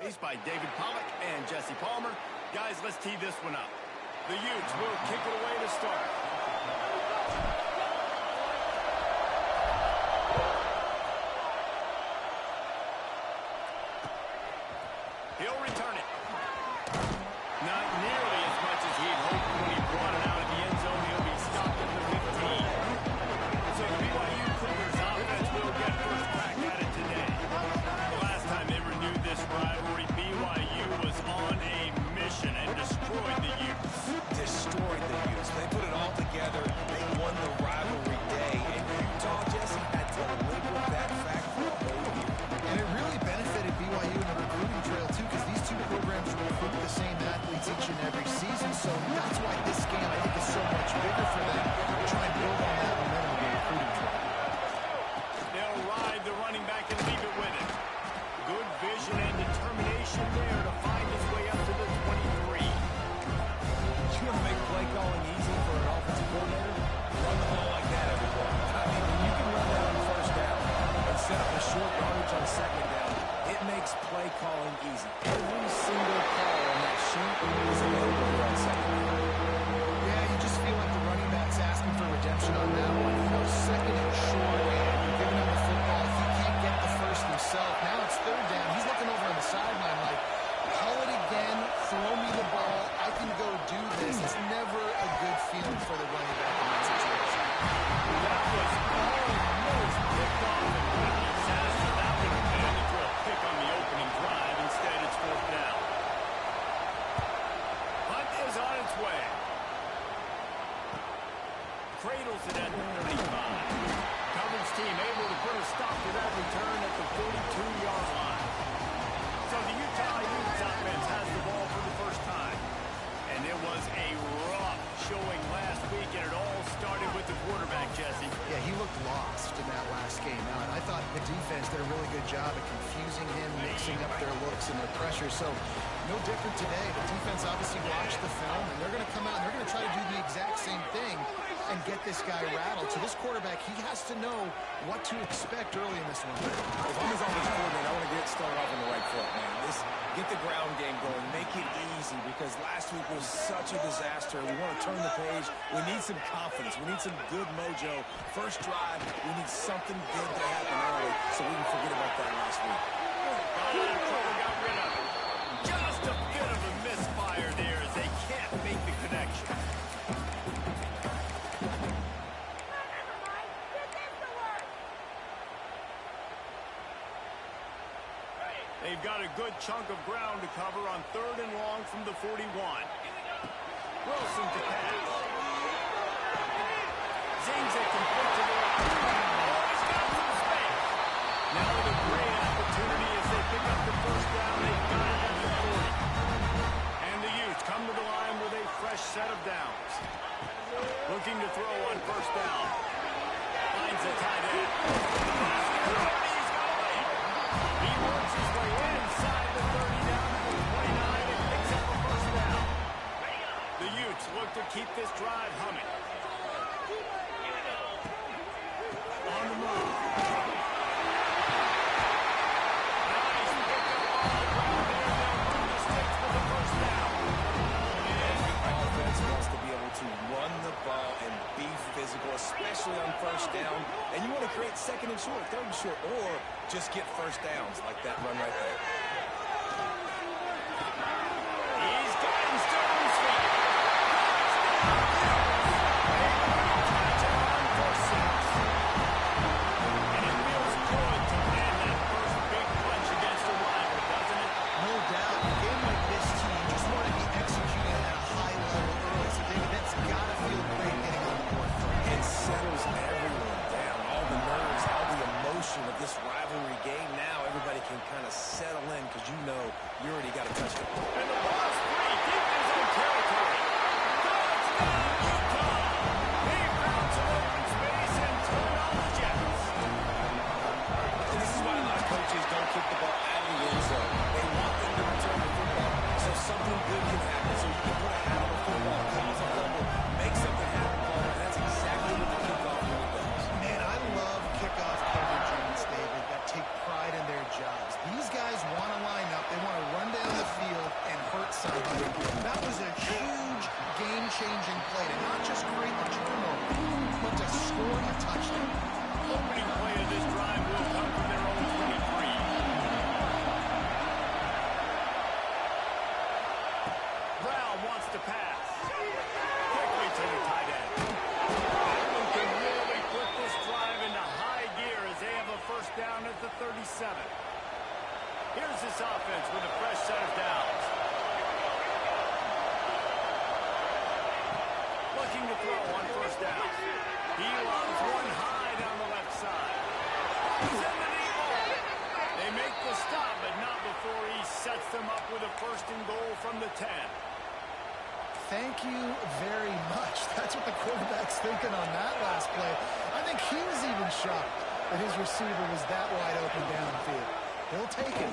By David Pollock and Jesse Palmer. Guys, let's tee this one up. The Utes will kick it away to start. He'll return it. Not nearly as much as he'd hoped when he brought it out of the end zone. He'll be stopped at the 15. So the BYU Cougars offense will get first crack at it today. The last time they renewed this rivalry, BYU was on a mission and destroyed the Utes. Destroyed the Utes. They put it all together. They won the rivalry day. And Utah, Jesse, had to live with that fact for a whole year. And it really benefited BYU in the recruiting trail, too, because these two programs recruit the same athletes each and every season. So that's why this game, I think, is so much bigger for them to try and build on that momentum of the recruiting trail. They'll ride the running back and leave it with him. Good vision and determination there to find his way up to the 23. You want to make play calling easy for an offensive coordinator? Run the ball like that every play. I mean, when you can run that on first down and set up a short yardage on second down, it makes play calling easy. Every single call on that sheet is available on second down. Yeah, you just feel like the running back's asking for redemption on that one. You know, second and short, and you're giving him the football. He can't get the first himself. Now it's third down. He's looking over on the sideline like, call it again, throw me the ball, I can go do this. It's never a good feeling for the running back in that situation. That was almost picked off and what a disaster that would have been to throw a pick on the opening drive. Instead, it's fourth down. Hunt is on its way. Cradles it at the 35. Coverage team able to put a stop to that return at the 42-yard line. So the Utah Utes offense has the ball for the first time. And it was a rough showing last week, and it all started with the quarterback, Jesse. Yeah, he looked lost in that last game. Now, and I thought the defense did a really good job of confusing him, mixing up their looks and their pressure. So no different today. The defense obviously watched the film, and they're going to come out and they're going to try to do the exact same thing and get this guy rattled. So this quarterback, he has to know what to expect early in this one. If I'm his offensive coordinator, I want to get started off on the right foot, man. Get the ground game going. Make it easy because last week was such a disaster. We want to turn the page. We need some confidence. We need some good mojo. First drive, we need something good to happen early so we can forget about that last week. Got rid of it. Just a bit of a misfire there as they can't make the connection. They've got a good chunk of ground to cover on third and long from the 41. Wilson to pass. Zings it complete to the right. Oh, he's got some space. Now with a great opportunity as they pick up the first down. They've got it at the 40. And the Utes come to the line with a fresh set of downs. Looking to throw on first down. Finds a tight end. He works his way inside the 30 down to the 29 and picks up a first down. The Utes look to keep this drive humming. On the move. Nice pickup on the ground there. They'll move the sticks for the first down. And the offense wants to be able to run the ball and be physical, especially on first down. And you want to create second and short, third and short, or just get first downs like that run right there. He's got him still on his feet. Touchdown for 6. And it feels good to land that first big punch against a rival, doesn't it? No doubt. A game like this, too, you just want to be executing at a high level early. So, David, that's got to feel great getting on the board for him. It settles everyone down. All the nerves, all the emotion of this rivalry game. Now everybody can kind of settle in, thinking on that last play. I think he was even shocked that his receiver was that wide open downfield. He'll take it.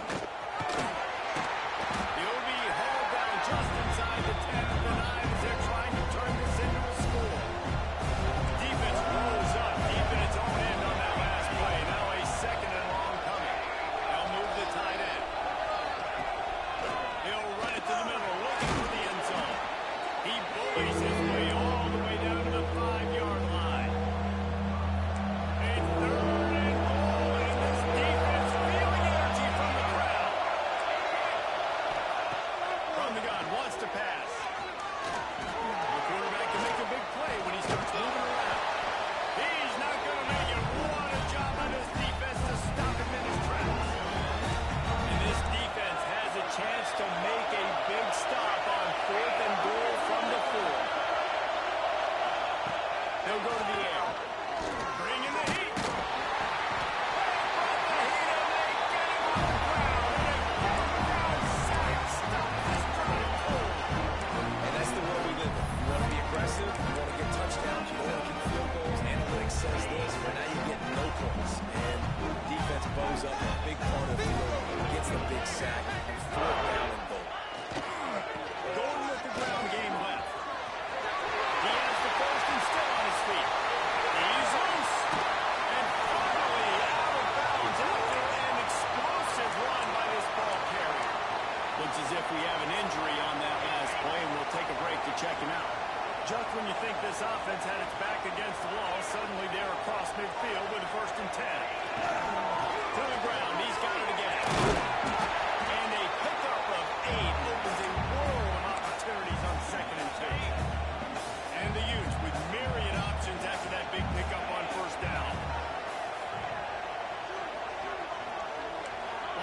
He'll be hauled down just inside the 10 of the 9 as they're trying to turn this into a score. Defense rolls up deep in its own end on that last play. Now a second and long coming. They'll move the tight end. He'll run it to the middle, looking for the end zone. He bullies his way all the way down to the 5-yard line. It's third and goal, and this defense feeling energy from the crowd. From the gun, wants to pass. The quarterback can make a big play when he starts moving around. He's not going to make it. What a job on this defense to stop him in his tracks. And this defense has a chance to make a big stop on 4th and goal from the 4. They'll go to the air. Bring in the heat. And that's the world we live in. You want to be aggressive, you want to get touchdowns, you want to kick field goals. Analytics says this, but now you get no points. And defense bows up a big part of the field, gets the big sack, and 4th down and goal. Going with the ground game left. He has the first and still on his feet. He's loose. And finally out of bounds after an explosive run by this ball carrier. Looks as if we have an injury on that last play, and we'll take a break to check him out. Just when you think this offense had its back against the wall, suddenly they're across midfield with a 1st and 10. To the ground, he's got it again. And a pickup of 8 opens a world of opportunities on 2nd and 2. And the Utes with myriad options after that big pickup on 1st down.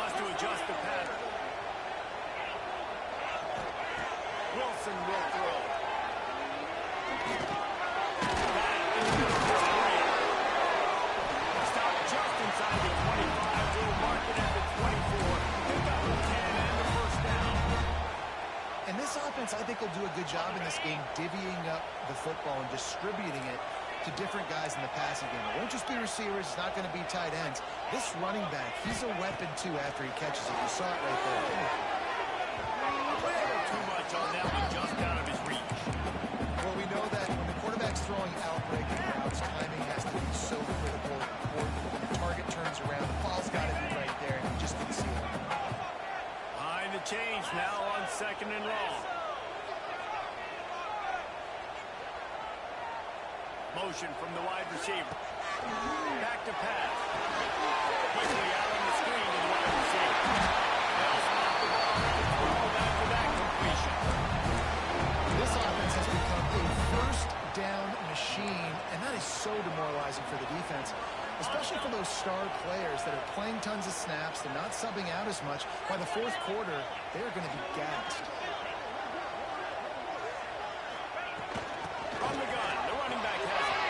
Wants to adjust the pattern. Wilson will throw. Stop just inside the 25. Will mark it at the 24. Pick up the 10 and the 1st down. And this offense, I think, will do a good job in this game divvying up the football and distributing it to different guys in the passing game. It won't just be receivers. It's not going to be tight ends. This running back, he's a weapon, too, after he catches it. You saw it right there. Too much on that one, just out of his reach. Well, we know that when the quarterback's throwing outbreaking routes, timing has to be so critical. When the target turns around, the ball's got to be right there, and he just didn't see it. Behind the change now on 2nd and long. Motion from the wide receiver. Back to pass. Quickly out on the screen to the wide receiver. They'll spot the ball to throw back to that completion. This offense has become a 1st down machine, and that is so demoralizing for the defense, especially for those star players that are playing tons of snaps. They're not subbing out as much. By the 4th quarter, they're going to be gassed. From the gun, the running back has it.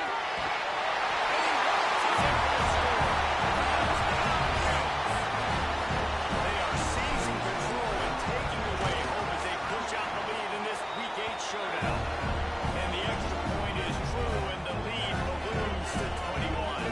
They are seizing control and taking away home as they push out the lead in this Week 8 showdown. And the extra point is true, and the lead balloons to 21.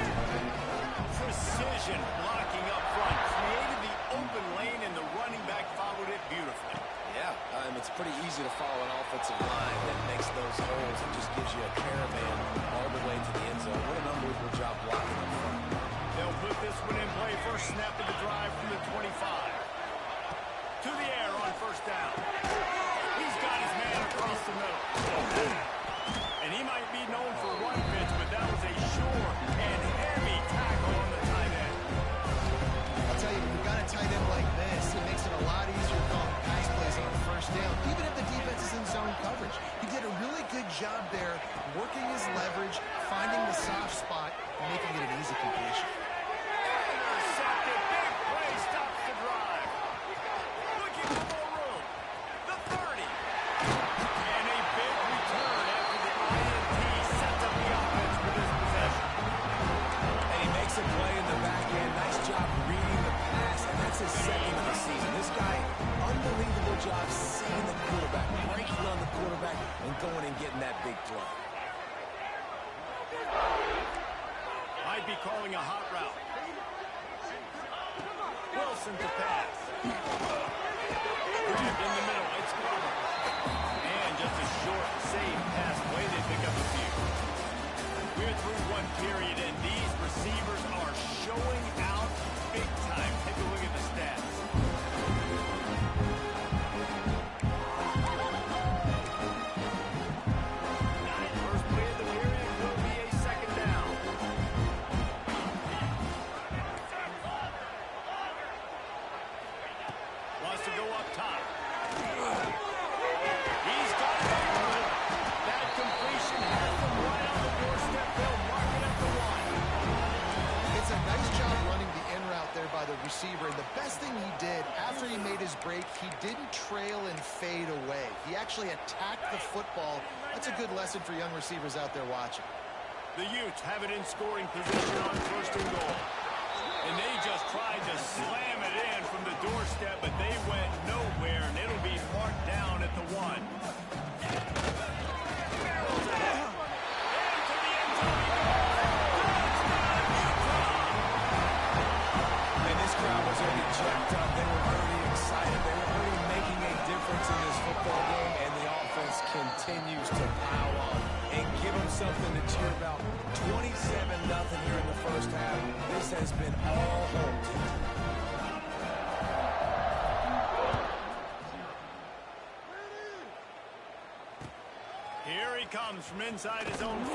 Precision blocking up front created the open lane, and the running back followed it beautifully. Yeah, it's pretty easy to follow an offensive line that makes those holes and just gives you a caravan all the way to the end zone. What an unbelievable job blocking up front. They'll put this one in play. First snap of the drive from the 25. To the air on 1st down. He's got his man across the middle. And he might be known for run fits, but that was a sure and heavy tackle on the tight end. I'll tell you, when you've got a tight end like this, it makes it a lot easier calling pass plays on 1st down, even if the defense is in zone coverage. He did a really good job there, working his leverage, finding the soft spot, and making it an easy completion. Intercepted. Big play stops the drive. Looking for more room. The 30. And a big return after the INT sets up the offense for this possession. And he makes a play in the back end. Nice job reading the pass, and that's his 2nd of the season. This guy, unbelievable job seeing the quarterback, breaking on the quarterback, and going and getting that big play. might be calling a hot route. Wilson to pass. Grabbed in the middle. It's Glover. And just a short, safe pass play. They pick up a few. We're through one period, and these receivers are showing out big time. Take a look at the stats. First play of the period will be a second down. Wants to go up top. He's got it. That completion has them right on the doorstep. They'll mark it at the 1. It's a nice job running the in route there by the receiver. And the best thing he did after he made his break, he didn't trail and fade away. He actually attacked the football. That's a good lesson for young receivers out there watching. The Utes have it in scoring position on first and goal. And they just tried to slam it in from the doorstep, but they went nowhere, and it'll be marked down at the 1. And this crowd was already jacked up. They were already excited. They were already making a difference in this football game, and the offense continues to pile on and give them something to cheer about. 27-0 here in the first half. This has been all home team. Here he comes from inside his own 5.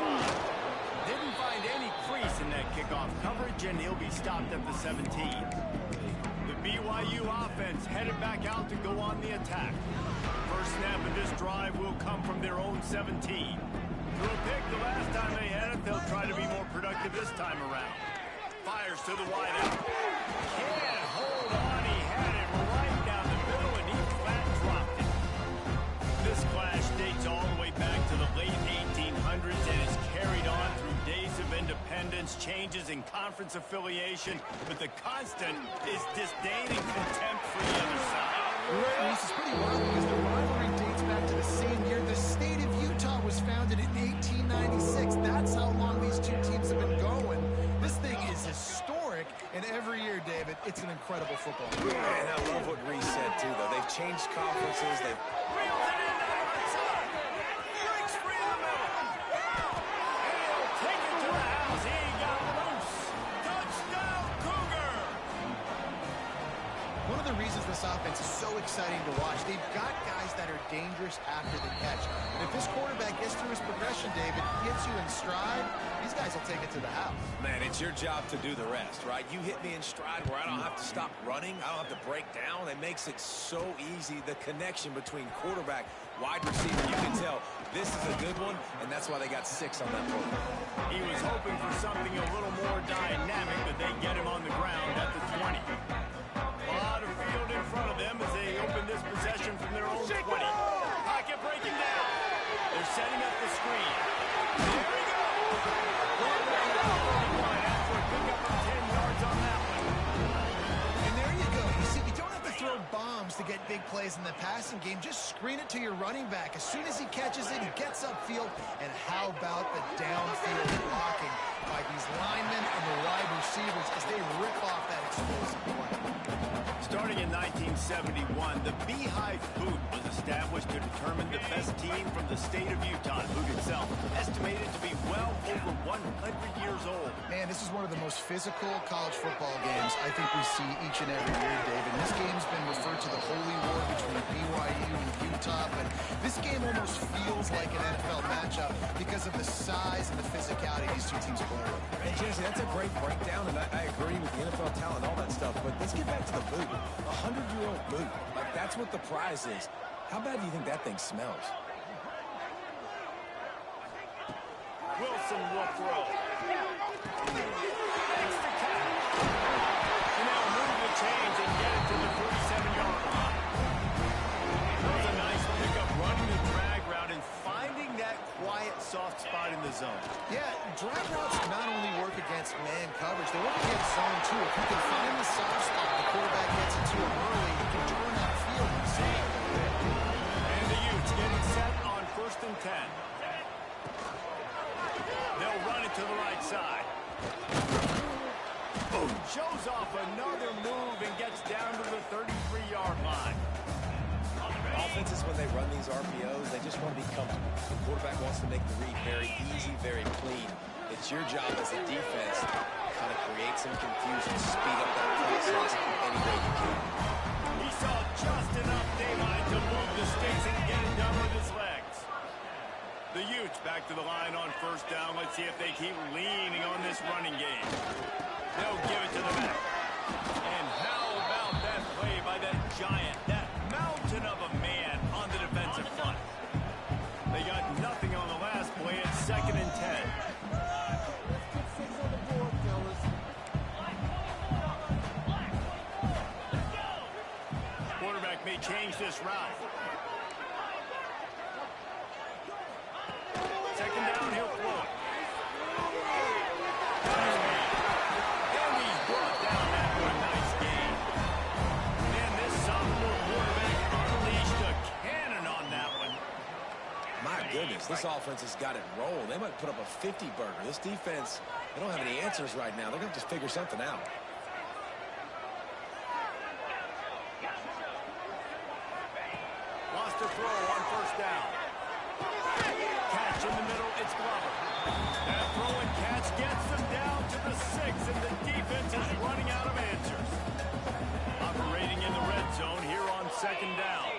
Didn't find any crease in that kickoff coverage, and he'll be stopped at the 17. The BYU offense headed back out to go on the attack. First snap of this drive will come from their own 17. Threw a pick the last time they had it. They'll try to be more productive this time around. Fires to the wideout. Can't hold on. He had it right down the middle, and he flat dropped it. This clash dates all the way back to the late 1800s and is carried on through days of independence, changes in conference affiliation, but the constant is disdain and contempt for the other side. This is pretty wild because the rivalry dates back to the same year. The state of Utah was founded in 1896. That's how long these two teams have been going. This thing is historic, and every year, David, it's an incredible football game. And I love what Reese said, too, though. They've changed conferences. They've Reels it in on the side. Breaks free in the middle. And he'll take it to the house. He got loose. Touchdown, Cougar. One of the reasons this offense is so exciting to watch, they've got guys that are dangerous after the catch. And if this quarterback gets through his progression, David, gets you in stride, these guys will take it to the house. Man, it's your job to do the rest, right? You hit me in stride where I don't have to stop running. I don't have to break down. It makes it so easy. The connection between quarterback, wide receiver, you can tell this is a good one, and that's why they got 6 on that program. He was hoping for something a little more dynamic, but they get him on the ground at the 20. A lot of field in front of them as they open this possession from their own 20. Pocket breaking down. They're setting up the screen. There he goes. After a pickup of 10 yards on that one. And there you go. You see, you don't have to throw bombs to get big plays in the passing game. Just screen it to your running back. As soon as he catches it, he gets upfield. And how about the downfield blocking by these linemen and the wide receivers as they rip off that explosive play. Starting in 1971, the Beehive Boot was established to determine the best team from the state of Utah. The boot itself estimated to be well over 100 years old. Man, this is one of the most physical college football games I think we see each and every year, David. And this game's been referred to the holy war between BYU and Utah, but this game almost feels like an NFL matchup because of the size and the physicality these two teams play with. And Jesse, that's a great breakdown, and I agree with the NFL talent and all that stuff, but let's get back to the boot. 100-year-old boot. Like, that's what the prize is. How bad do you think that thing smells? Wilson will throw. Makes the catch. And they'll move the chains and get it to the 47-yard line. That was a nice pickup, running the drag route and finding that quiet, soft spot in the zone. Yeah, drag routes not only work against man coverage, they work against zone too. If you can find the soft spot, the quarterback gets into it early, you can turn that field and see it. And the Utes getting set on 1st and 10. They'll run it to the right side. Shows off another move and gets down to the 33-yard line. Offenses, when they run these RPOs, they just want to be comfortable. The quarterback wants to make the read very easy, very clean. It's your job as a defense to kind of create some confusion, speed up that process any way you can. He saw just enough daylight to move the sticks and get it done with his legs. The Utes back to the line on first down. Let's see if they keep leaning on this running game. They'll give it to the back. And how about that play by that giant, that mountain of a man on the defensive front? They got nothing on the last play. It's 2nd and 10. Quarterback may change this route. 2nd down, he'll throw it. And he's brought down after a nice game. Man, this sophomore quarterback unleashed a cannon on that one. My goodness, this offense has got it rolling. They might put up a 50-burger. This defense, they don't have any answers right now. They're going to have to figure something out. Lost a throw on first down. Catch in the middle, it's Glover. That throw and catch gets them down to the 6, and the defense is running out of answers. Operating in the red zone here on 2nd down.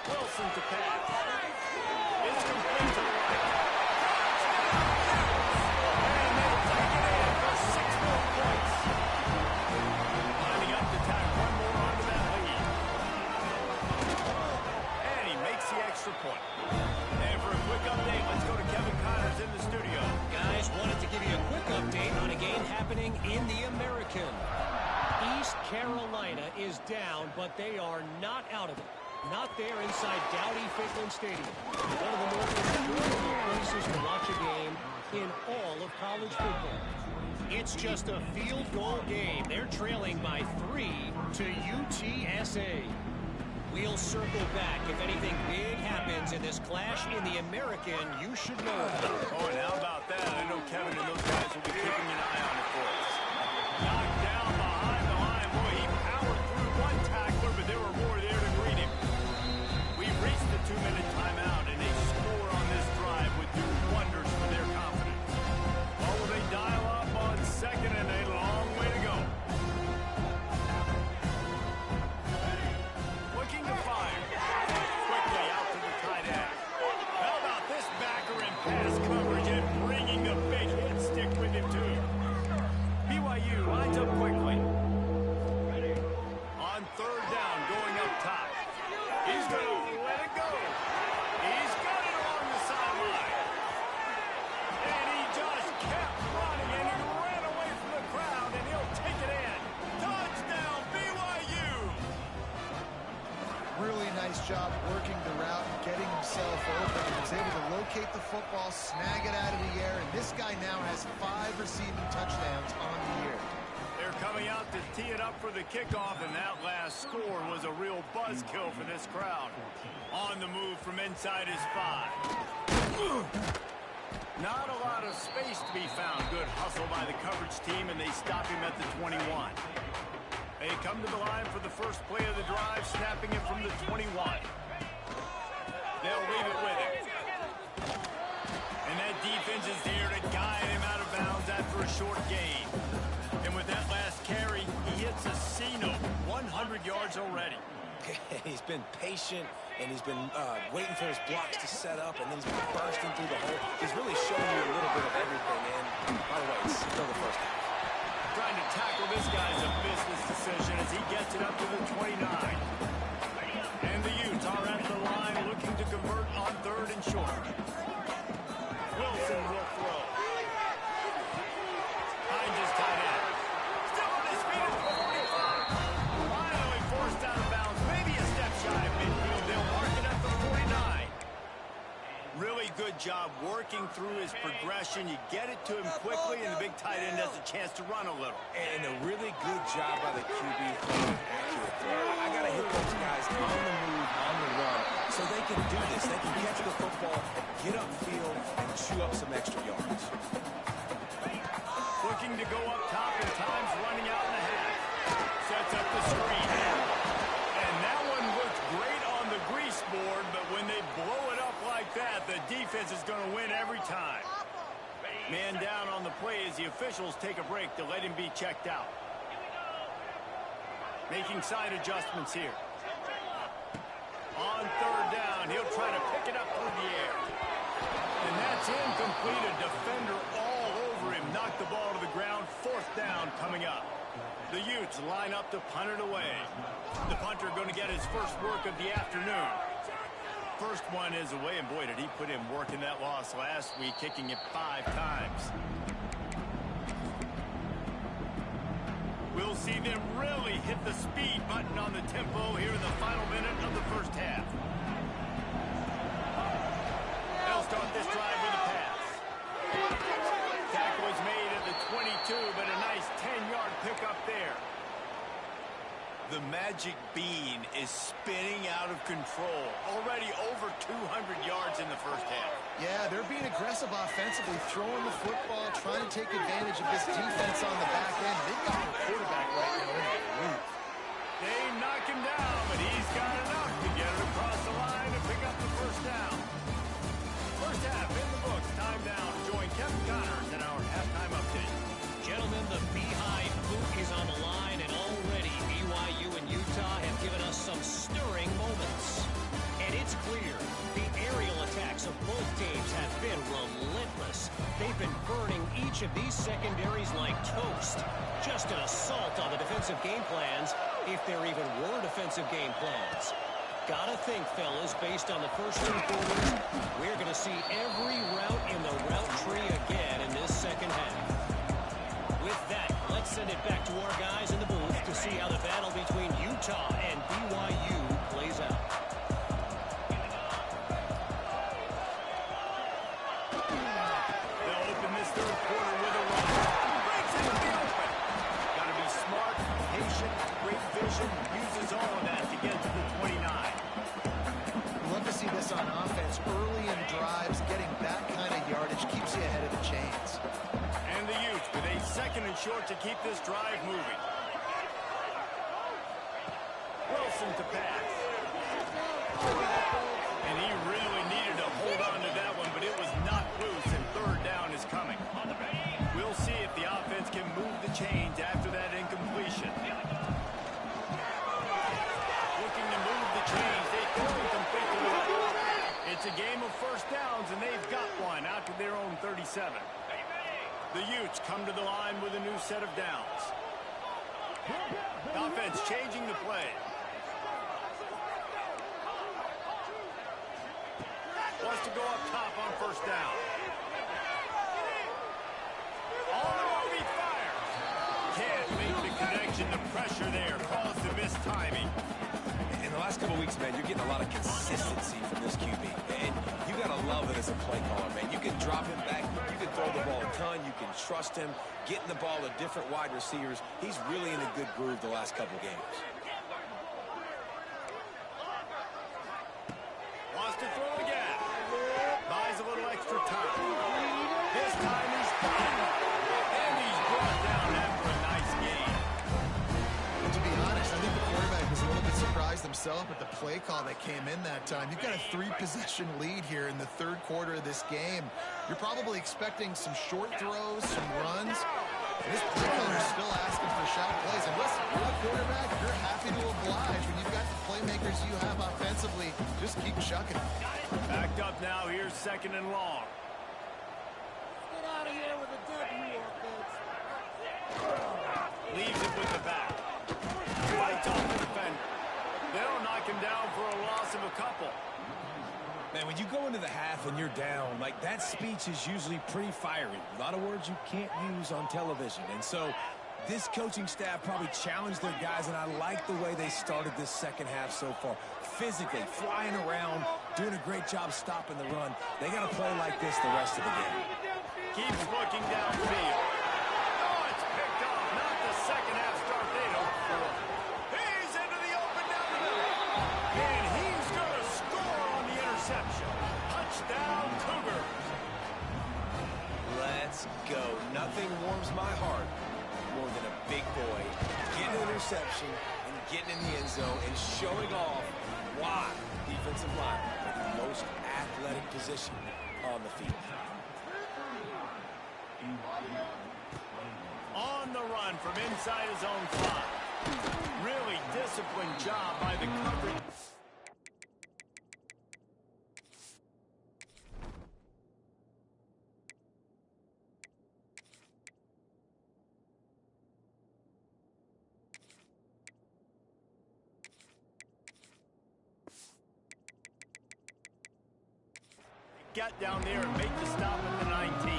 Wilson to pass. It's complete to the right. And they take it in for 6 more points. Lining up to tack one more onto that lead. And he makes the extra point. And for a quick update, let's go to Kevin Connors in the studio. Guys, wanted to give you a quick update on a game happening in the American. East Carolina is down, but they are not out of it. Not there inside Dowdy-Ficklen Stadium. One of the more enjoyable places to watch a game in all of college football. It's just a field goal game. They're trailing by 3 to UTSA. We'll circle back. If anything big happens in this clash in the American, you should know about it. Oh, and how about that? I know Kevin and those guys will be keeping an eye on it for us. Knocked down behind the line. Boy, he powered through one tackler, but there were more there to greet him. We've reached the 2-minute timeout, and a score on this drive would do wonders for their confidence. Or will they dial up on 2nd and a long way to go? Looking to fire. Quickly out to the tight end. How about this backer in pass coverage and bringing the big hit stick with him, too? BYU lines up quickly. On 3rd down, going up top. He's going to let it go. He's got it along the sideline. And he just kept running, and he ran away from the crowd, and he'll take it in. Touchdown, BYU! Really nice job working the route and getting himself open. He was able to locate the football, snag it out of the air, and this guy now has 5 receiving touchdowns on the year. They're coming out to tee it up for the kickoff, and that last score was a real buzzkill for this crowd. On the move from inside his 5. Not a lot of space to be found. Good hustle by the coverage team, and they stop him at the 21. They come to the line for the first play of the drive, snapping it from the 21. They'll leave it with him. And that defense is there to guide him out of bounds after a short gain. And with that last carry, he hits a C-note, 100 yards already. He's been patient, and he's been waiting for his blocks to set up, and then he's been bursting through the hole. He's really showing you a little bit of everything, and by the way, it's still the first half. Trying to tackle this guy is a business decision as he gets it up to the 29. And the Utes are at the line looking to convert on 3rd and short. Wilson will throw. Hines is tight end. Still on his feet at the 45. Finally forced out of bounds. Maybe a step shy of midfield. They'll mark it at the 49. Really good job working working through his progression. You get it to him quickly, and the big tight end has a chance to run a little. And a really good job by the QB throwing an accurate throw. I got to hit those guys on the move, on the run, so they can do this. They can catch the football, get upfield, and chew up some extra yards. Looking to go up top, and time's running out in the half. Sets up the screen. And that one looks great on the grease board, but when they blow it up like that, the defense is going to win every time. Man down on the play as the officials take a break to let him be checked out. Making side adjustments here. On third down, he'll try to pick it up through the air. And that's incomplete. A defender all over him. Knocked the ball to the ground. Fourth down coming up. The Utes line up to punt it away. The punter going to get his first work of the afternoon. First one is away, and boy, did he put in work in that loss last week, kicking it 5 times. We'll see them really hit the speed button on the tempo here in the final minute of the first half. They'll start this drive with a pass. Tackle was made at the 22, but a nice 10-yard pickup there. The magic bean is spinning out of control. Already over 200 yards in the first half. Yeah, they're being aggressive offensively, throwing the football, trying to take advantage of this defense on the back end. They've got the quarterback right now in the loop. They knock him down, but he's got enough to get it across the line and pick up the first down. First half in the books. Time down. Join Kevin Connors in our halftime update. Gentlemen, the Beehive boot is on the line, and already BYU and Utah have given us some stirring moments. And it's clear the aerial attacks of both teams have been relentless. They've been burning each of these secondaries like toast. Just an assault on the defensive game plans, if there even were defensive game plans. Gotta think, fellas, based on the first 2 quarters, we're going to see every route in the route tree again in this second half. With that, let's send it back to our guys in the booth to see how the battle between Utah and BYU plays out. They'll open this third quarter with a run. Breaks into the open. Got to be smart, patient, great vision. Uses all of that to get to the 29. Love to see this on offense. Early in drives, getting that kind of yardage keeps you ahead of the chains. And the Utes with a second and short to keep this drive moving. Wilson to pass. And he really needed to hold on to that one, but it was not loose, and third down is coming. We'll see if the offense can move the chains after that incompletion. Looking to move the chains. They don't complete the run. It's a game of first downs, and they've got one out to their own 37. The Utes come to the line with a new set of downs. Offense changing the play. Wants to go up top on first down. On the move, he fires. Can't make the connection. The pressure there caused the mistiming. In the last couple weeks, man, you're getting a lot of consistency from this QB. And you got to love it as a play caller, man. You can drop him back. You can throw the ball a ton. You can trust him. Getting the ball to different wide receivers. He's really in a good groove the last couple games. Wants to throw again. Buys a little extra time. This time he's done. And he's brought down after a nice game. To be honest, I think the quarterback was a little bit surprised himself at the play call that came in that time. You've got a 3-possession lead here in the third quarter of this game. You're probably expecting some short throws, some runs. And this play caller's still asking for shot plays. And listen, you're the quarterback, you're happy to oblige. When you've got the playmakers you have offensively, just keep chucking it. Backed up now. Here's second and long. Get out of here with a W, offense. Leaves it with the back. Fights off the defender. They'll knock him down for a loss of a couple. Man, when you go into the half and you're down, like, that speech is usually pretty fiery. A lot of words you can't use on television. And so this coaching staff probably challenged their guys, and I like the way they started this second half so far. physically, flying around, doing a great job stopping the run. They got to play like this the rest of the game. Keeps looking downfield. Oh, it's picked off. Not the second half start they hoped for. He's into the open down the middle. And he's going to score on the interception. Touchdown, Cougars. Let's go. Nothing warms my heart more than a big boy getting an interception and getting in the end zone and showing off why defensive linemen are the most athletic position on the field. On the run from inside his own 5. Really disciplined job by the coverage. Get down there and make the stop at the 19.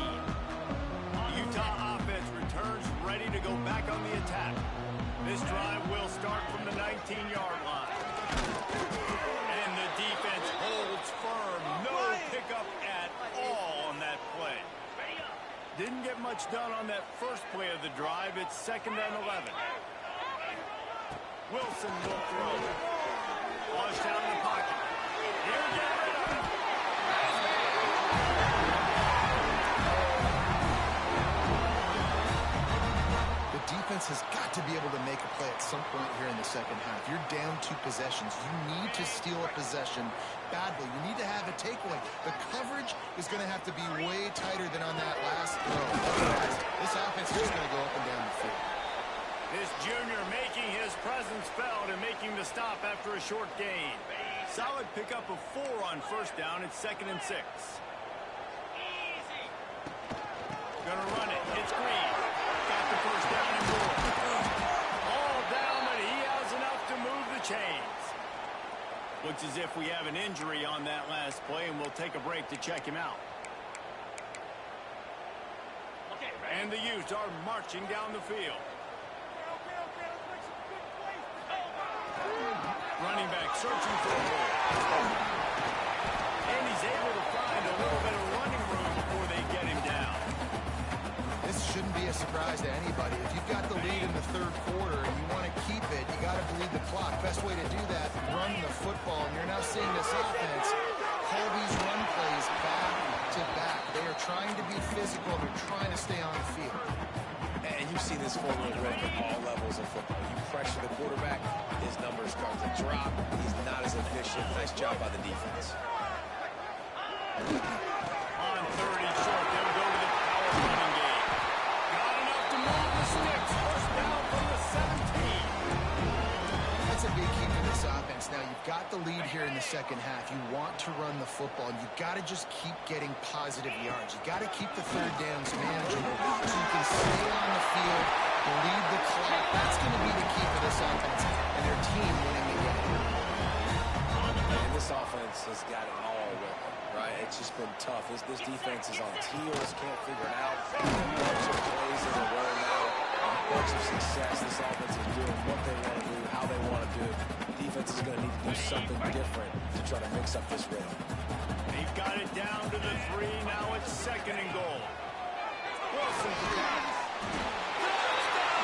Utah offense returns ready to go back on the attack. This drive will start from the 19-yard line. And the defense holds firm. No pickup at all on that play. Didn't get much done on that first play of the drive. It's 2nd and 11. Wilson will throw. Flushed out in the pocket. Here we go. Defense has got to be able to make a play at some point here in the second half. You're down 2 possessions. You need to steal a possession badly. You need to have a takeaway. The coverage is going to have to be way tighter than on that last throw. Otherwise, this offense is just going to go up and down the field. This junior making his presence felt and making the stop after a short gain. Solid pickup of 4 on first down. It's 2nd and 6. Gonna run it. It's Green. Got the first down and more. All down, but he has enough to move the chains. Looks as if we have an injury on that last play, and we'll take a break to check him out. And the Utes are marching down the field. Running back searching for a hole. And he's able to find a little bit of running room before they get him down. This shouldn't be a surprise to anybody. If you've got the lead in the 3rd quarter and you want to keep it, you got to bleed the clock. Best way to do that, run the football. And you're now seeing this offense call these run plays back to back. They are trying to be physical. They're trying to stay on the field. And you've seen this formula work at all levels of football. You pressure the quarterback, his numbers start to drop. He's not as efficient. Nice job by the defense. On 30 short, they'll go to the power running game. Not enough to move the sticks. First down from the 17. That's a big key for this offense. Now, you've got the lead here in the second half. You want to run the football. You've got to just keep getting positive yards. You've got to keep the 3rd downs manageable so you can stay on the field, bleed the clock. That's going to be the key for this offense and their team winning the game. And this offense has got it all with them, right? It's just been tough. This defense is on its heels, can't figure it out. A bunch of plays in a row now, a bunch of success. This offense is doing what they want to do, how they want to do it. Defense is going to need to do something different to try to mix up this rhythm. They've got it down to the 3. Now it's 2nd and goal. Wilson for the pass.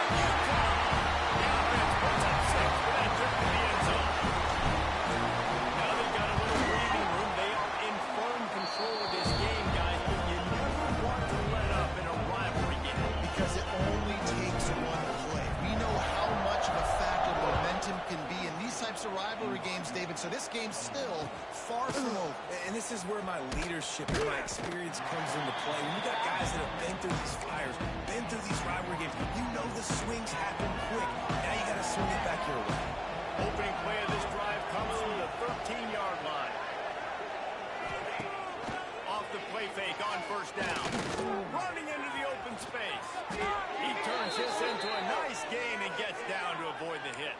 The offense puts up 6 for that trip to the end zone. Now they've got a little breathing room. They are in firm control of this game, guys, but you never want to let up in a rivalry game. Because it only takes one play. We know how much of a factor momentum can be in these types of rivalry games, David. So this game's still far from over. And this is where my leadership and my experience comes into play. When you got guys that have been through these fires, been through these rivalry games, you know the swings happen quick. Now you got to swing it back your way. Opening play of this drive comes from the 13-yard line. Off the play fake on first down. Running into the open space. He turns this into a nice gain and gets down to avoid the hit.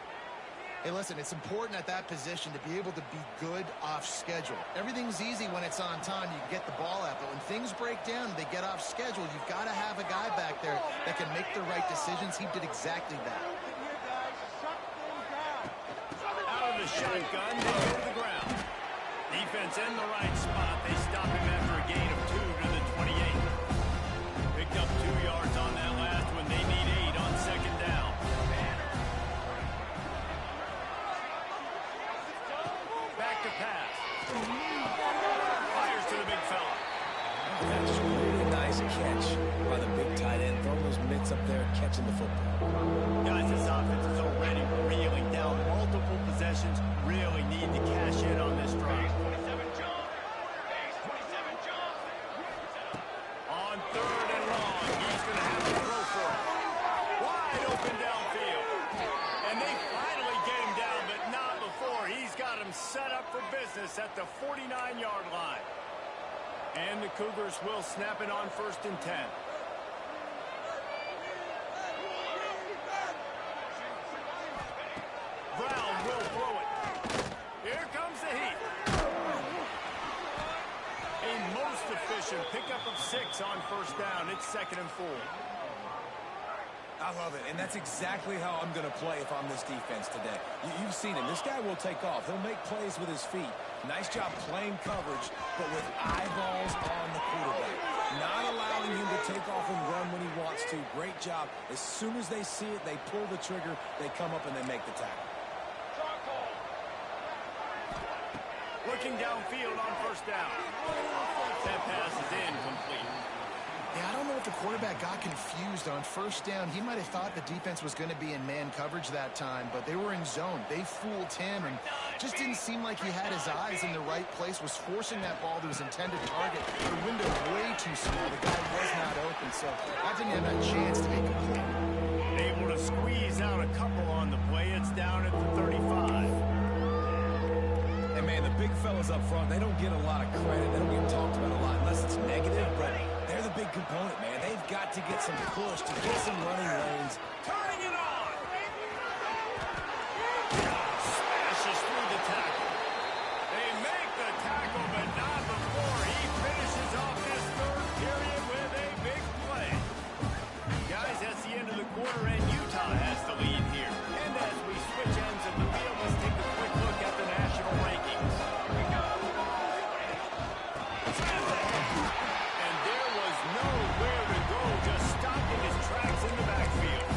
Hey, listen, it's important at that position to be able to be good off schedule. Everything's easy when it's on time. You can get the ball out. But when things break down, they get off schedule. You've got to have a guy back there that can make the right decisions. He did exactly that. Out of the shotgun, they go to the ground. Defense in the right spot. They stop him after a gain of 2 to the 28. Picked up 2 yards on that last one. They need 8 on second down. Back to pass. Fires to the big fella. That's just a really nice catch by the big tight end. Throwing those mitts up there, catching the football. Guys, this offense is already reeling down multiple possessions. Really need to cash in on this drive. On 3rd and long, he's going to have to throw for it. Wide open downfield. And they finally get him down, but not before. He's got him set up for business at the 49-yard line. And the Cougars will snap it on 1st and 10. Brown will throw it. Here comes the heat. A most efficient pickup of 6 on 1st down. It's 2nd and 4. I love it, and that's exactly how I'm going to play if I'm this defense today. You've seen him. This guy will take off. He'll make plays with his feet. Nice job playing coverage, but with eyeballs on the quarterback. Not allowing him to take off and run when he wants to. Great job. As soon as they see it, they pull the trigger, they come up and they make the tackle. Looking downfield on 1st down. That pass is incomplete. Yeah, I don't know if the quarterback got confused on 1st down. He might have thought the defense was going to be in man coverage that time, but they were in zone. They fooled him and just didn't seem like he had his eyes in the right place, was forcing that ball to his intended target. The window way too small. The guy was not open, so that didn't have a chance to make a play. Able to squeeze out a couple on the play. It's down at the 35. And, man, the big fellas up front, they don't get a lot of credit. They don't get talked about a lot unless it's negative, but they're the big component, man. They've got to get some push to get some running lanes. Turning it on. Smashes through the tackle. They make the tackle, but not before he finishes off this 3rd period with a big play. Guys, that's the end of the quarter, and Utah has the lead here. And as we switch ends of the field, let's take a quick look at the national rankings. And there was nowhere to go, just stopping his tracks in the backfield.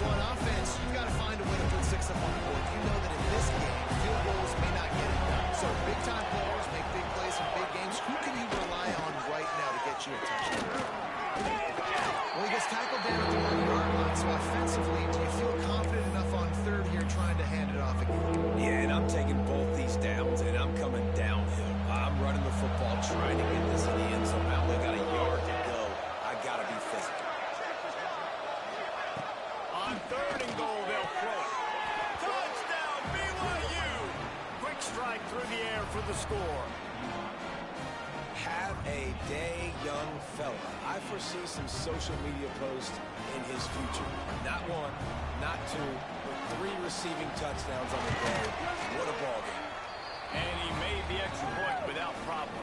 So on offense, you've got to find a way to put 6 up on the board. You know that in this game, field goals may not get it done. So big-time players make big plays in big games. Who can you rely on right now to get you a touchdown? Well, he gets tackled down at the 1-yard line, so offensively, do you feel confident enough on 3rd here trying to hand it off again? Yeah, and I'm taking both these downs, and I'm coming downhill. I'm running the football, trying to get this in the end zone. I only got a yard to go. I got to be physical. On 3rd and goal, they'll throw it. Touchdown, BYU! Quick strike through the air for the score. Have a day, young fella. I foresee some social media posts in his future. Not 1, not 2, but 3 receiving touchdowns on the day. What a ball game. And he made the extra point without problem.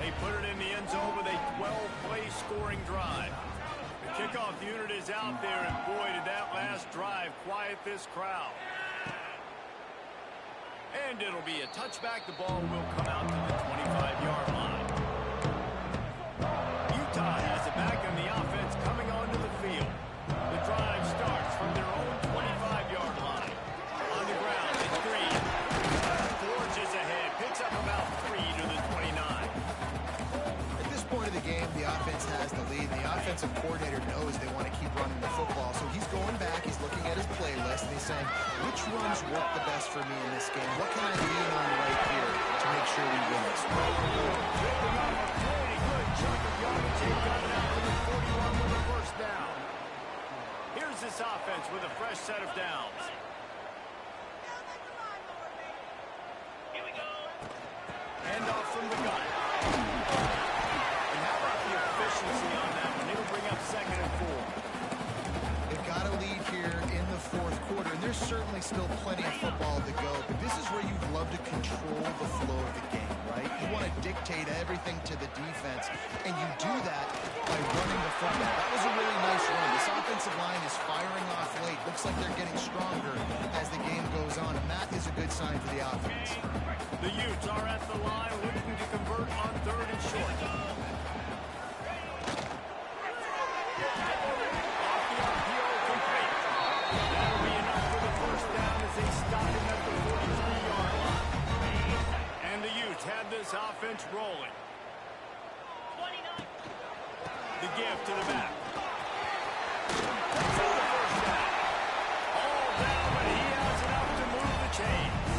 They put it in the end zone with a 12-play scoring drive. The kickoff unit is out there, and boy, did that last drive quiet this crowd. And it'll be a touchback. The ball will come out to the 25-yard line. Utah has it back on the offense coming onto the field. The drive starts from their own 25-yard line. On the ground, it's Green. Forges ahead, picks up about 3 to the 29. At this point of the game, the offense has the lead. The offensive coordinator knows they want to keep running the football. So he's going back, he's looking at his playlist, and he's saying, which runs work the best for me in this game? What can I lean on right here to make sure we win this one? Picking up a pretty good chunk of yardage. He got it out to the 41 with a 1st down. Here's this offense with a fresh set of downs. Hand off from the gun. And how about the efficiency on that one? It'll bring up 2nd and 4. They've got a lead here in the 4th quarter, and there's certainly still plenty of football to go, but this is where you'd love to control the flow of the game, right? You want to dictate everything to the defense, and you do that by running the football. That was a really nice run. This offensive line is firing off late. Looks like they're getting stronger as the game goes on, and Matt is good sign for the offense. The Utes are at the line looking to convert on 3rd and short. Off the RPO, complete. That'll be enough for the first down as they stop him at the 43-yard line. And the Utes have this offense rolling. The give to the back. Takes out the first down. All down, but he has enough to move the chains.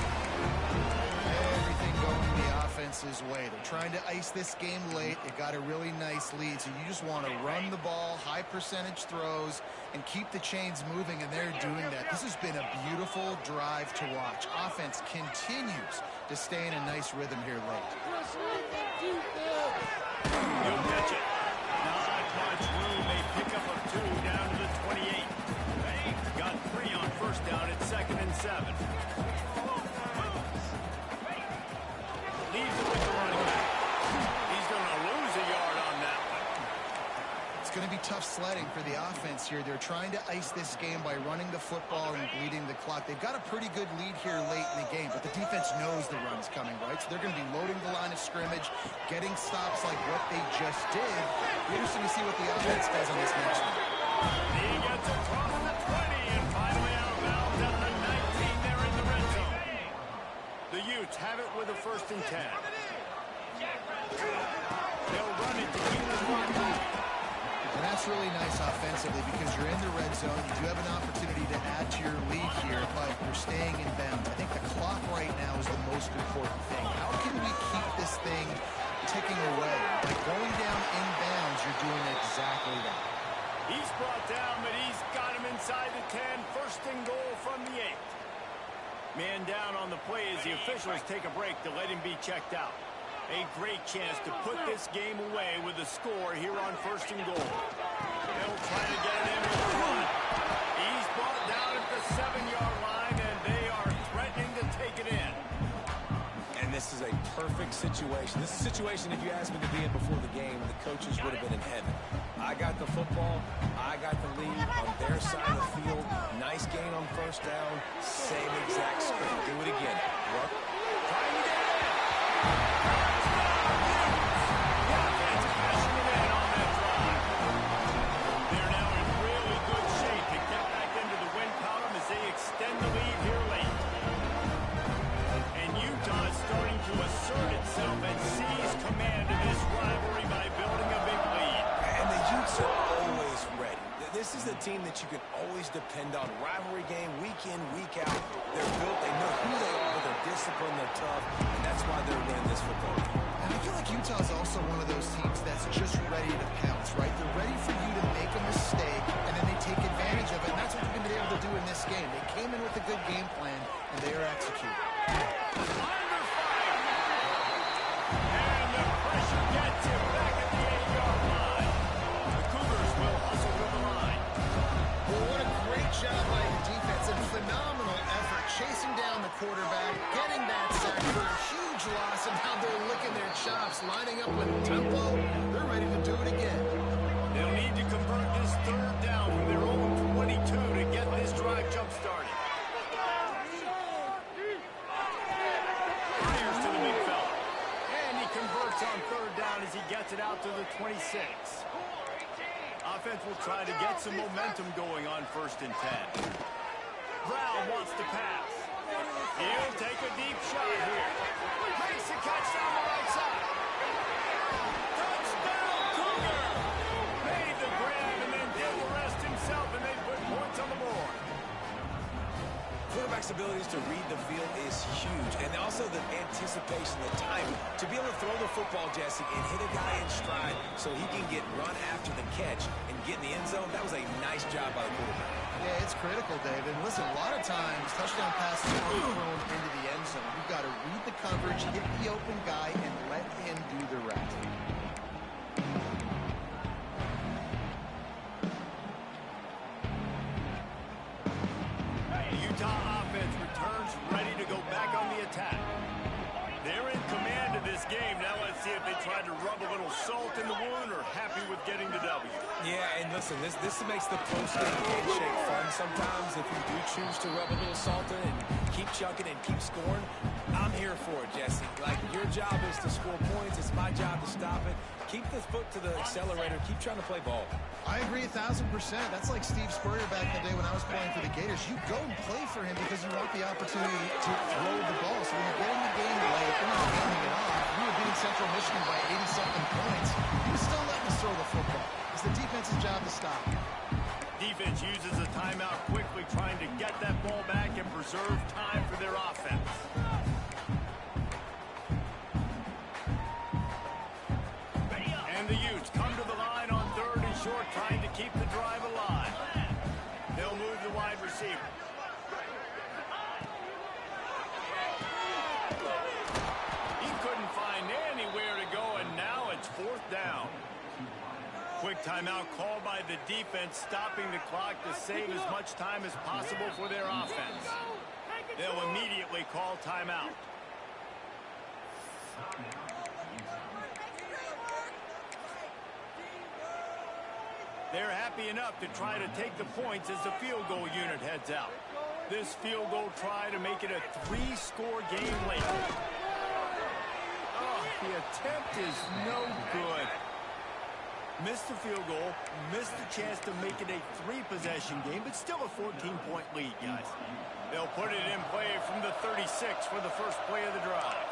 Everything going the offense's way. They're trying to ice this game late. It got a really nice lead, so you just want to run the ball, high percentage throws, and keep the chains moving, and they're doing that. This has been a beautiful drive to watch. Offense continues to stay in a nice rhythm here late. He'll catch it. Not much room. They pick up a 2 down to the 28. Got 3 on first down at 2nd and 7. Leaves it with the running back. He's going to lose a yard on that one. It's going to be tough sledding for the offense here. They're trying to ice this game by running the football and bleeding the clock. They've got a pretty good lead here late in the game, but the defense knows the run's coming, right? So they're going to be loading the line of scrimmage, getting stops like what they just did. Be interesting to see what the offense does on this next one. He gets across the 20 and finally out of bounds at the 19 there in the red zone. The Utes have it with a 1st and 10. They'll run it to keep the clock moving. And that's really nice offensively because you're in the red zone. You do have an opportunity to add to your lead here, but you're staying in bounds. I think the clock right now is the most important thing. How can we keep this thing ticking away? By going down in bounds, you're doing exactly that. He's brought down, but he's got him inside the 10. 1st and goal from the 8. Man down on the play as the officials take a break to let him be checked out. A great chance to put this game away with a score here on 1st and goal. They'll try to get it in with the run. He's brought down at the 7-yard line, and they are threatening to take it in. And this is a perfect situation. This is a situation, if you asked me to be in before the game, the coaches would have been in heaven. I got the football. I got the lead on their side of the field. Nice gain on 1st down. Same exact script. Do it again. Work. Trying to get it in. The offense cashing it in on that drive. They're now in really good shape to get back into the win column as they extend the lead here late. And Utah is starting to assert itself and seize command of this rivalry by building a big lead. And the Utes are always ready. This is the team that you can always depend on. Rivalry game, week in, week out. They're built, they know who they are, they're disciplined, they're tough, and that's why they're winning this football game. And I feel like Utah is also one of those teams that's just ready to pounce, right? They're ready for you to make a mistake, and then they take advantage of it, and that's what they've been able to do in this game. They came in with a good game plan, and they are executing. Under fire. And the pressure gets him back at the 8-yard line. The Cougars will hustle to the line. Well, what a great job by the defense and phenomenal effort chasing down the quarterback, getting that sack for a huge loss, and now they're licking their chops, lining up with tempo. They're ready to do it again. They'll need to convert this 3rd down from their own 22 to get this drive jump-started. Fires to the big fella. And he converts on 3rd down as he gets it out to the 26. Offense will try to get some momentum going on 1st and 10. Brown wants to pass. He'll take a deep shot here. Makes the catch down the right side. Touchdown, Cougar! Made the grab and then did the rest himself, and they put points on the board. Quarterback's abilities to read the field is huge, and also the anticipation, the timing. To be able to throw the football, Jesse, and hit a guy in stride so he can get run after the catch and get in the end zone, that was a nice job by the quarterback. Yeah, it's critical, David. And listen, a lot of times, touchdown passes are thrown into the end zone. You've got to read the coverage, hit the open guy, and let him do the rest. Utah offense returns ready to go back on the attack. They're in command of this game. Now let's see if they try to rub a little salt in the wound or happy with getting the W. Yeah, and listen, this makes the post-game handshake fun sometimes. if you do choose to rub a little salt in and keep chucking and keep scoring, I'm here for it, Jesse. Like, your job is to score points. It's my job to stop it. Keep the foot to the accelerator. Keep trying to play ball. I agree 1,000%. That's like Steve Spurrier back in the day when I was playing for the Gators. You go and play for him because you want the opportunity to throw the ball. So when you get in the game late, you're not handing it off. We were beating Central Michigan by 80-something points. You still letting us throw the football. It's the defense's job to stop. Defense uses a timeout quickly, trying to get that ball back and preserve time for their offense. And the Utes come to the line on 3rd and short, trying to keep the drive alive. They'll move the wide receiver. He couldn't find anywhere to go, and now it's 4th down. Quick timeout called by the defense, stopping the clock to save as much time as possible for their offense. They'll immediately call timeout. They're happy enough to try to take the points as the field goal unit heads out. This field goal try to make it a 3-score game later. Oh, the attempt is no good. Missed the field goal, missed the chance to make it a 3-possession game, but still a 14-point lead, guys. They'll put it in play from the 36 for the first play of the drive.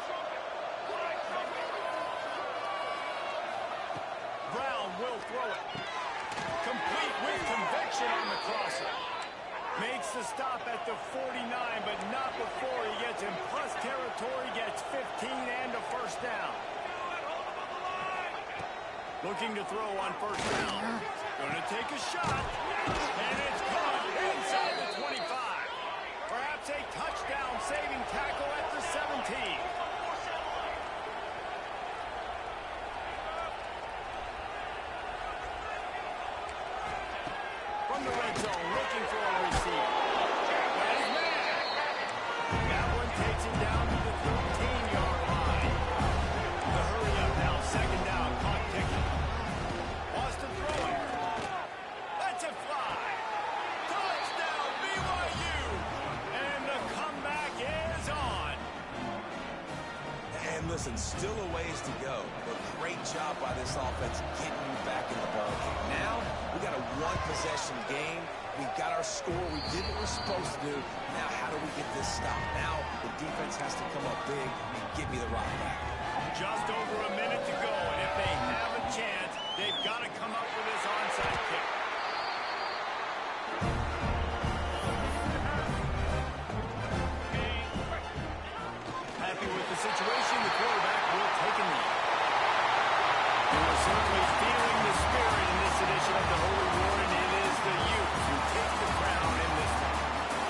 Brown will throw it. Complete with conviction on the crosser. Makes the stop at the 49, but not before he gets in plus territory, gets 15 and a first down. Looking to throw on first down. Gonna take a shot. And it's caught inside the 25. Perhaps a touchdown-saving tackle at the 17. From the red zone, looking for a receiver. That is man. That one takes it down to the 13-yard line. The hurry up now, 2nd down, clock ticking. Wants to throw it. Lets it fly. Touchdown, BYU. And the comeback is on. And listen, still a ways to go, but great job by this offense getting you back in the ballgame. Now, we got a 1-possession game. We got our score. We did what we're supposed to do. Now, how do we get this stopped? Now, the defense has to come up big and give me the rock back. Just over a minute to go, and if they have a chance, they've got to come up with this onside kick. Happy with the situation, the quarterback will take a knee. We're certainly feeling the spirit in this edition of the Holy War, and it is the Utes who take the crown in this one.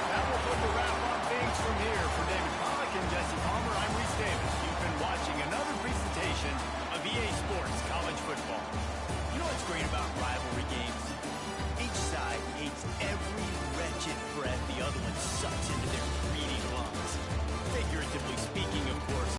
That will put the wrap on things from here. For David Pollack and Jesse Palmer, I'm Reese Davis. You've been watching another presentation of EA Sports College Football. You know what's great about rivalry games? Each side hates every wretched breath the other one sucks into their greedy lungs. Figuratively speaking, of course.